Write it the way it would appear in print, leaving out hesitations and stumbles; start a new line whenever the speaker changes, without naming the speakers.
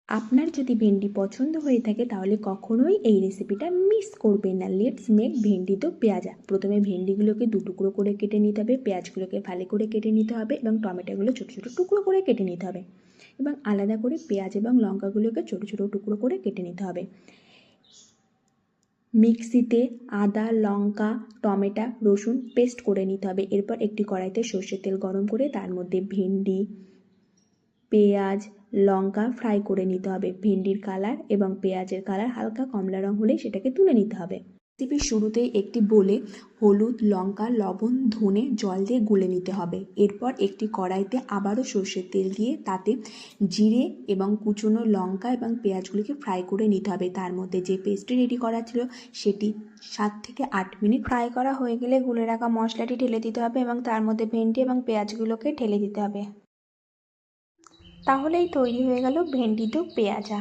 আপনার যদি ভেন্ডি পছন্দ হয়ে থাকে তাহলে কখনোই এই রেসিপিটা মিস করবেন না। লেটস মেক ভেন্ডি তো পেঁয়াজা। প্রথমে ভেন্ডিগুলোকে দু টুকরো করে কেটে নিতে হবে, পেঁয়াজগুলোকে ফালি করে কেটে নিতে হবে এবং টমেটোগুলো ছোটো ছোটো টুকরো করে কেটে নিতে হবে এবং আলাদা করে পেঁয়াজ এবং লঙ্কাগুলোকে ছোটো ছোটো টুকরো করে কেটে নিতে হবে। মিক্সিতে আদা, লঙ্কা, টমেটো, রসুন পেস্ট করে নিতে হবে। এরপর একটি কড়াইতে সর্ষের তেল গরম করে তার মধ্যে ভেন্ডি, পেঁয়াজ, লঙ্কা ফ্রাই করে নিতে হবে। ভেন্ডির কালার এবং পেঁয়াজের কালার হালকা কমলা রং হলেই সেটাকে তুলে নিতে হবে। রেসিপির শুরুতেই একটি বোলে হলুদ, লঙ্কা, লবণ, ধনে জল দিয়ে গুলে নিতে হবে। এরপর একটি কড়াইতে আবারও সর্ষের তেল দিয়ে তাতে জিরে এবং কুচনো লঙ্কা এবং পেঁয়াজগুলিকে ফ্রাই করে নিতে হবে। তার মধ্যে যে পেস্টটি রেডি করা ছিল সেটি 7 থেকে 8 মিনিট ফ্রাই করা হয়ে গেলে গুলে রাখা মশলাটি ঢেলে দিতে হবে এবং তার মধ্যে ভেন্ডি এবং পেঁয়াজগুলোকে ঢেলে দিতে হবে। তাহলেই তৈরি হয়ে গেল ভেন্ডি তো পেঁয়াজা।